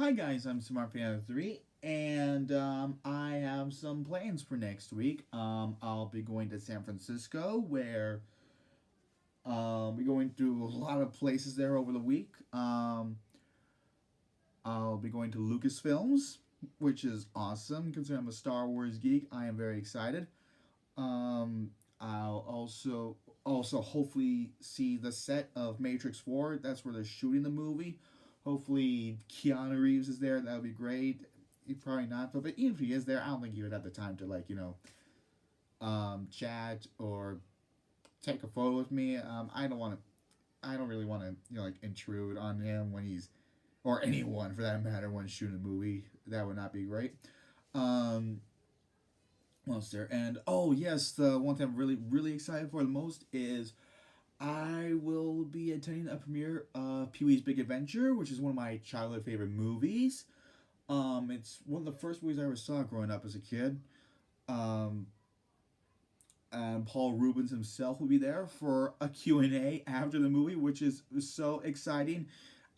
Hi guys, I'm Smart Piano 3, and I have some plans for next week. I'll be going to San Francisco, where we're going to a lot of places there over the week. I'll be going to Lucasfilms, which is awesome. Considering I'm a Star Wars geek, I am very excited. I'll also hopefully see the set of Matrix 4. That's where they're shooting the movie. Hopefully Keanu Reeves is there. That would be great. He probably not, but even if he is there, I don't think he would have the time to chat or take a photo with me. I don't want to. I don't really want to intrude on him when he's or anyone for that matter when shooting a movie. That would not be great. Um, what else there? And oh yes, the one thing I'm really excited for the most is I will be attending a premiere of Pee Wee's Big Adventure, which is one of my childhood favorite movies. It's one of the first movies I ever saw growing up as a kid. Um, and Paul Rubens himself will be there for a Q&A after the movie, which is so exciting.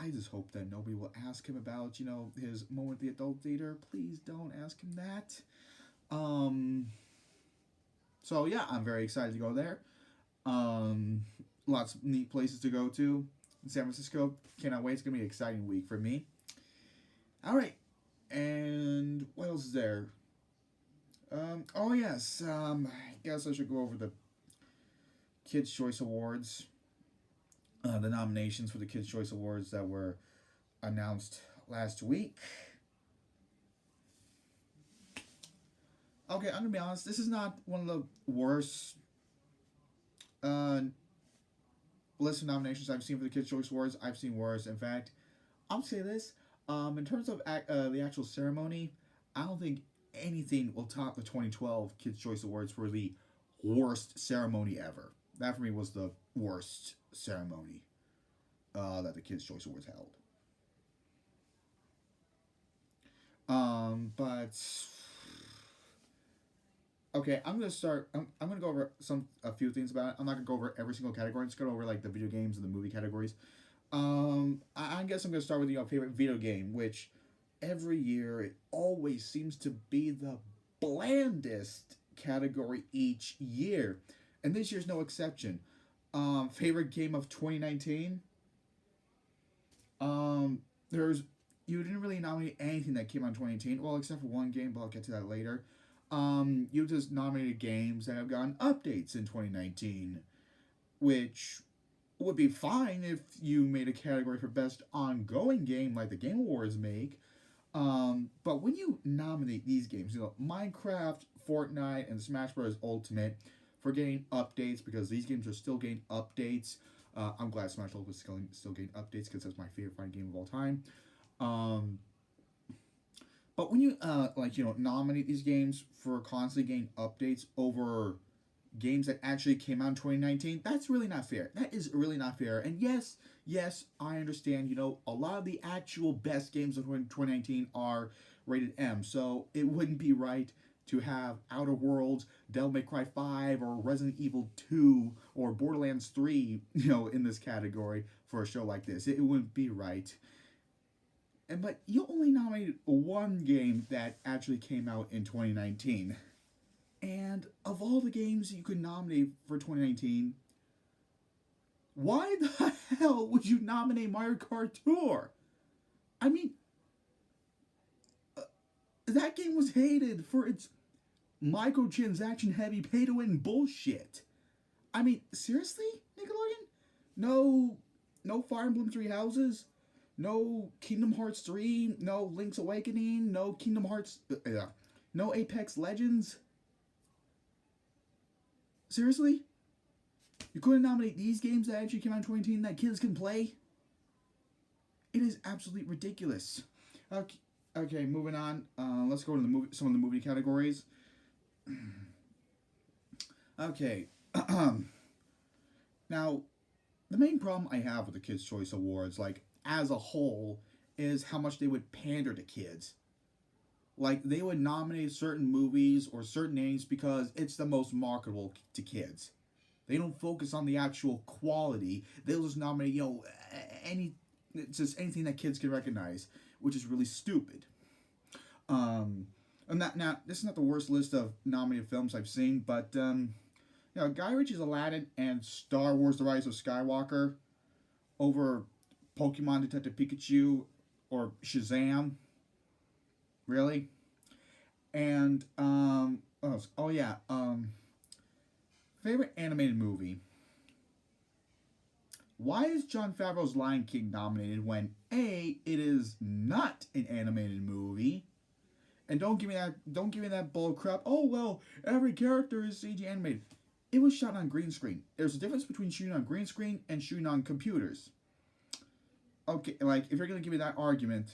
I just hope that nobody will ask him about, his moment at the adult theater. Please don't ask him that. Um, so yeah, I'm very excited to go there. Um, Lots of neat places to go to in San Francisco. Cannot wait. It's gonna be an exciting week for me. All right, and what else is there? Oh yes. I guess I should go over the Kids Choice Awards. The nominations for the Kids Choice Awards that were announced last week. Okay, I'm gonna be honest. This is not one of the worst uh, list of nominations I've seen for the Kids Choice Awards. I've seen worse. In fact, I'll say this. In terms of the actual ceremony, I don't think anything will top the 2012 Kids Choice Awards for the worst ceremony ever. That for me was the worst ceremony that the Kids Choice Awards held. But okay, I'm gonna start. I'm gonna go over a few things about it. I'm not gonna go over every single category. I'm just gonna go over like the video games and the movie categories. I guess I'm gonna start with favorite video game, which every year it always seems to be the blandest category each year, and this year's no exception. Favorite game of 2019. There's you didn't really nominate anything that came out in 2018, well, except for one game, but I'll get to that later. You just nominated games that have gotten updates in 2019, which would be fine if you made a category for best ongoing game like the Game Awards make. But when you nominate these games, Minecraft, Fortnite, and Smash Bros. Ultimate for getting updates because these games are still getting updates. I'm glad Smash Ultimate is still getting updates because that's my favorite fighting game of all time. Um, but when you nominate these games for constantly getting updates over games that actually came out in 2019, that's really not fair. That is really not fair. And yes, I understand, a lot of the actual best games of 2019 are rated M. So it wouldn't be right to have Outer Worlds, Devil May Cry 5, or Resident Evil 2, or Borderlands 3, in this category for a show like this. It wouldn't be right. But you only nominated one game that actually came out in 2019. And of all the games you could nominate for 2019, why the hell would you nominate Mario Kart Tour? I mean, that game was hated for its microtransaction heavy pay to win bullshit. I mean, seriously, Nickelodeon? No Fire Emblem Three Houses, no Kingdom Hearts 3, no Link's Awakening, no Kingdom Hearts, no Apex Legends. Seriously? You couldn't nominate these games that actually came out in 2018 that kids can play? It is absolutely ridiculous. Okay, moving on. Let's go to some of the movie categories. Okay. Now, the main problem I have with the Kids' Choice Awards, like, as a whole, is how much they would pander to kids. Like, they would nominate certain movies or certain names because it's the most marketable to kids. They don't focus on the actual quality. They'll just nominate, any It's just anything that kids can recognize, which is really stupid. Um, and that now this is not the worst list of nominated films I've seen, but Guy Ritchie's Aladdin and Star Wars: The Rise of Skywalker over Pokemon Detective Pikachu or Shazam, really. And oh yeah, favorite animated movie. Why is Jon Favreau's Lion King nominated when A, it is not an animated movie, and don't give me that bull crap. Oh well, every character is CG animated. It was shot on green screen. There's a difference between shooting on green screen and shooting on computers. Okay, like if you're gonna give me that argument,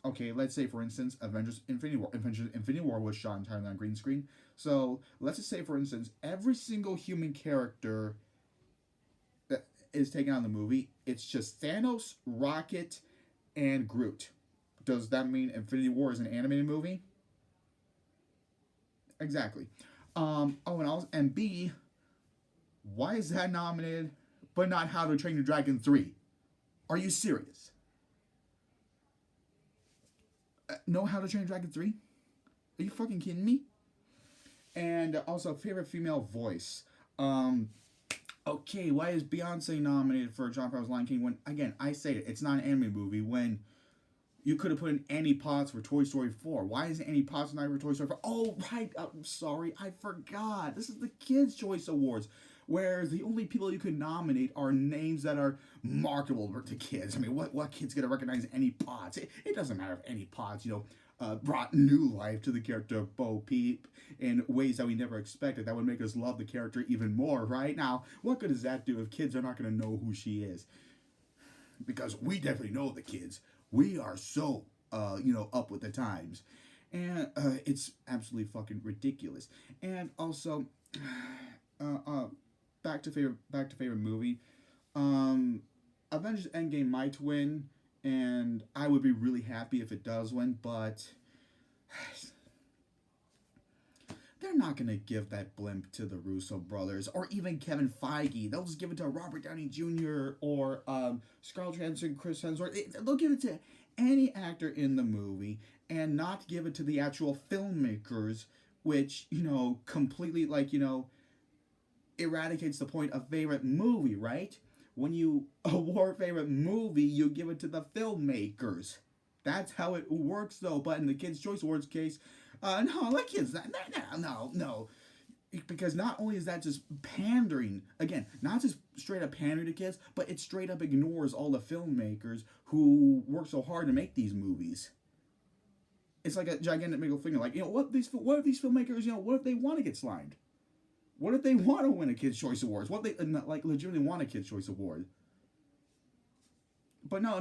okay, let's say for instance, Avengers Infinity War was shot entirely on green screen. So let's just say for instance, every single human character that is taken on the movie, it's just Thanos, Rocket, and Groot. Does that mean Infinity War is an animated movie? Exactly. And B, why is that nominated, but not How to Train Your Dragon 3? Are you serious? No How to Train Your Dragon 3? Are you fucking kidding me? And also, favorite female voice. Um, okay, why is Beyonce nominated for John Favreau's Lion King when, again, I say it, it's not an anime movie when you could have put in Annie Potts for Toy Story 4. Why isn't Annie Potts not for Toy Story 4? Oh, right. I'm sorry. I forgot. This is the Kids' Choice Awards, where the only people you could nominate are names that are marketable to kids. I mean, what kid's going to recognize Annie Potts? It doesn't matter if Annie Potts, brought new life to the character of Bo Peep in ways that we never expected. That would make us love the character even more, right? Now, what good does that do if kids are not going to know who she is? Because we definitely know the kids. We are so up with the times, and it's absolutely fucking ridiculous. And also, uh, uh, back to favorite movie. Um, Avengers Endgame might win, and I would be really happy if it does win, but they're not gonna give that blimp to the Russo brothers or even Kevin Feige. They'll just give it to Robert Downey Jr. or Scarlett Johansson, Chris Hemsworth. They'll give it to any actor in the movie and not give it to the actual filmmakers, which completely eradicates the point of favorite movie, right? When you award favorite movie, you give it to the filmmakers. That's how it works, though. But in the Kids' Choice Awards case, no, like kids, no. Because not only is that just pandering, again, not just straight up pandering to kids, but it straight up ignores all the filmmakers who work so hard to make these movies. It's like a gigantic middle finger. Like, what if these filmmakers, what if they want to get slimed? What if they want to win a Kids' Choice Awards? What if they, legitimately want a Kids' Choice Award? But no,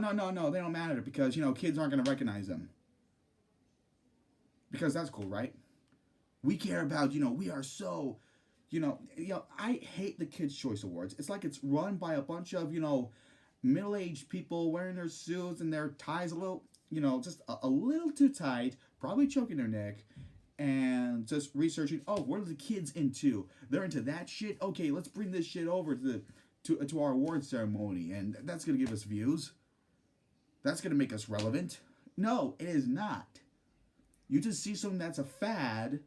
they don't matter because, kids aren't going to recognize them. Because that's cool, right? We care about, we are so, I hate the Kids' Choice Awards. It's like it's run by a bunch of, middle-aged people wearing their suits and their ties a little, just a little too tight, probably choking their neck, and just researching, oh, what are the kids into? They're into that shit? Okay, let's bring this shit over to our award ceremony, and that's going to give us views. That's going to make us relevant. No, it is not. You just see something that's a fad,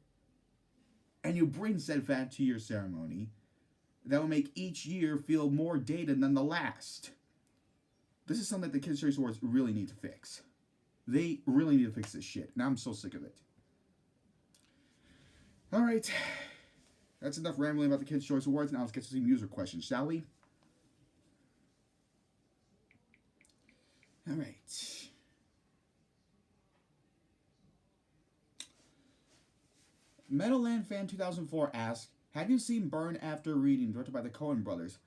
and you bring said fad to your ceremony. That will make each year feel more dated than the last. This is something that the Kids' Choice Awards really need to fix. They really need to fix this shit, and I'm so sick of it. Alright, that's enough rambling about the Kids' Choice Awards. Now let's get to some user questions, shall we? Alright. Meadowland Fan 2004 asks, have you seen Burn After Reading, directed by the Coen brothers?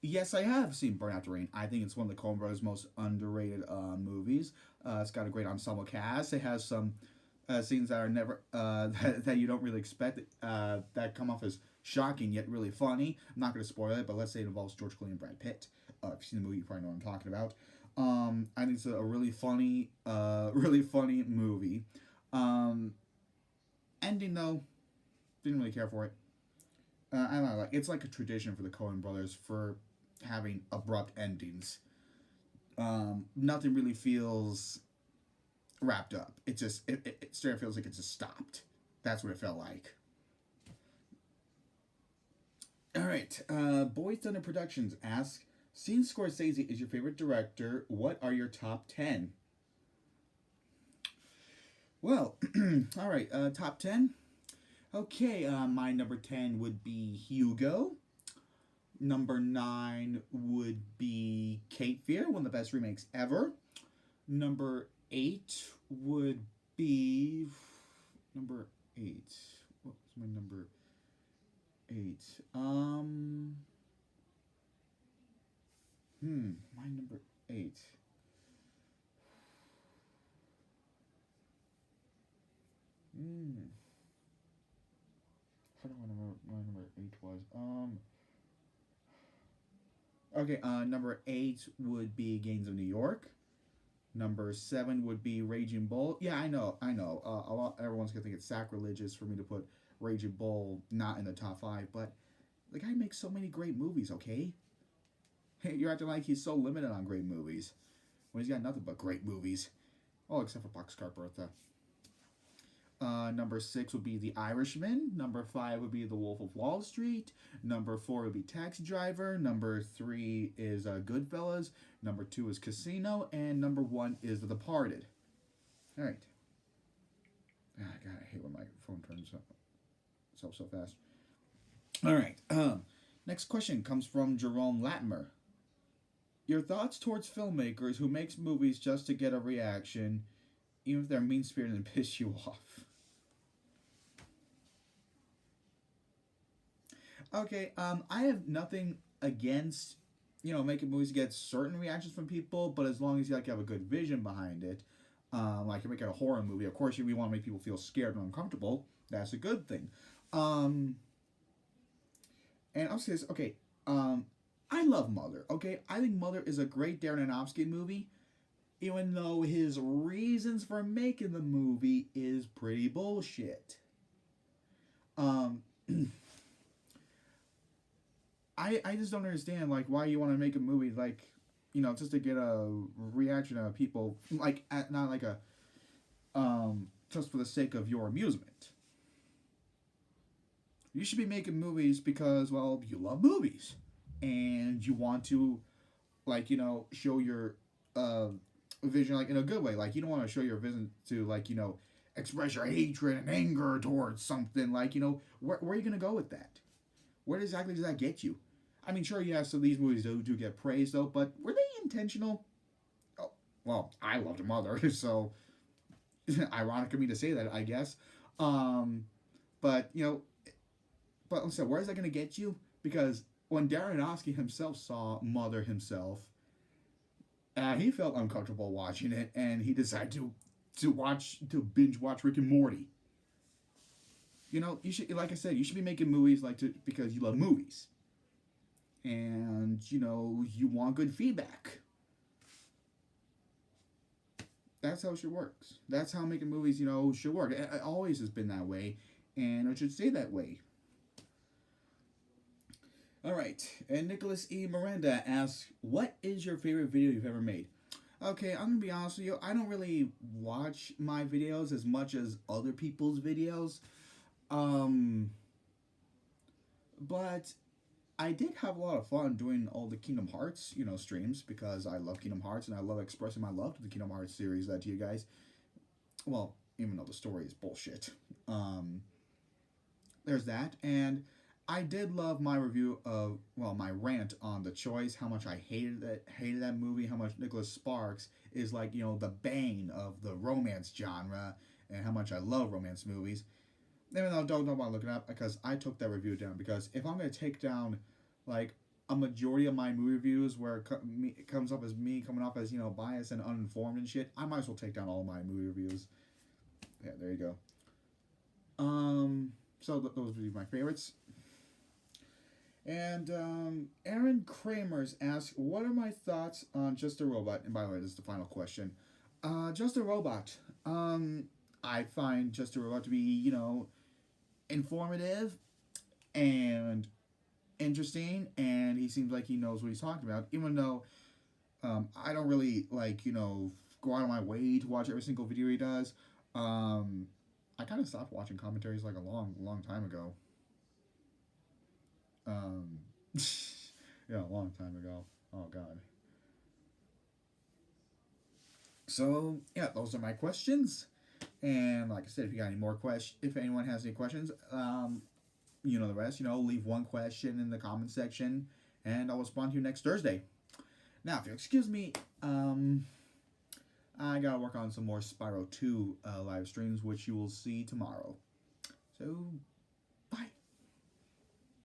Yes, I have seen Burn After Reading. I think it's one of the Coen brothers' most underrated movies. It's got a great ensemble cast. It has some scenes that are never that you don't really expect that come off as shocking yet really funny. I'm not going to spoil it, but let's say it involves George Clooney and Brad Pitt. If you've seen the movie, you probably know what I'm talking about. I think it's a really funny movie. Ending though, didn't really care for it. I don't know, it's like a tradition for the Coen brothers for having abrupt endings. Nothing really feels wrapped up. It straight up feels like it just stopped. That's what it felt like. All right. Boys Thunder Productions asks, since Scorsese is your favorite director, what are your top 10? Well, all right. Top 10? Okay, my number 10 would be Hugo. Number 9 would be Cape Fear, one of the best remakes ever. Number 8 would be. Number 8. What was my number 8? My number 8. Hmm. I don't know what my number 8 was. Okay, number 8 would be Gangs of New York. Number 7 would be Raging Bull. Yeah, I know. Everyone's gonna think it's sacrilegious for me to put Raging Bull not in the top 5, but the guy makes so many great movies. Okay, you're acting like he's so limited on great movies when he's got nothing but great movies. Oh, except for Boxcar Bertha. Number 6 would be The Irishman. Number 5 would be The Wolf of Wall Street. Number 4 would be Taxi Driver. Number 3 is Goodfellas. Number 2 is Casino. And number 1 is The Departed. All right. Ah, God, I hate when my phone turns itself so fast. All right. Next question comes from Jerome Latimer. Your thoughts towards filmmakers who makes movies just to get a reaction, even if they're mean-spirited and piss you off. Okay, I have nothing against, making movies get certain reactions from people, but as long as you have a good vision behind it, like you're making a horror movie, of course you want to make people feel scared and uncomfortable. That's a good thing. Um, and I'll say this, okay, I love Mother. Okay, I think Mother is a great Darren Aronofsky movie, even though his reasons for making the movie is pretty bullshit. Um, I just don't understand why you want to make a movie just to get a reaction out of people not like a just for the sake of your amusement. You should be making movies because you love movies and you want to show your vision in a good way. You don't want to show your vision to express your hatred and anger towards something. Where are you gonna go with that? Where exactly does that get you? I mean, sure, yes, so these movies do get praised, though, but were they intentional? Oh, well, I loved Mother, so ironic of me to say that, I guess. Um, but, but like I said, where is that going to get you? Because when Darren Aronofsky himself saw Mother himself, he felt uncomfortable watching it, and he decided to binge watch Rick and Morty. You should, like I said, you should be making movies because you love movies, and you want good feedback. That's how it should work. That's how making movies, should work. It always has been that way, and it should stay that way. All right, and Nicholas E. Miranda asks, "What is your favorite video you've ever made?" Okay, I'm gonna be honest with you. I don't really watch my videos as much as other people's videos. Um, but I did have a lot of fun doing all the Kingdom Hearts, streams because I love Kingdom Hearts and I love expressing my love to the Kingdom Hearts series to you guys. Well, even though the story is bullshit. Um, there's that, and I did love my review of my rant on The Choice, how much I hated that movie, how much Nicholas Sparks is the bane of the romance genre, and how much I love romance movies. Even though I don't want to look it up because I took that review down. Because if I'm going to take down a majority of my movie reviews where it comes up as me coming off as biased and uninformed and shit, I might as well take down all of my movie reviews. Yeah, there you go. So those would be my favorites. And Aaron Kramers asks, "What are my thoughts on Just a Robot?" And by the way, this is the final question. Just a Robot. I find Just a Robot to be informative and interesting, and he seems like he knows what he's talking about. Even though I don't really like go out of my way to watch every single video he does. Um, I kind of stopped watching commentaries like a long time ago. Um, yeah, a long time ago. Oh God. So yeah, those are my questions. And like I said, if you got any more questions, if anyone has any questions, you know the rest. Leave one question in the comment section, and I'll respond to you next Thursday. Now, if you excuse me, I gotta work on some more Spyro 2 live streams, which you will see tomorrow. So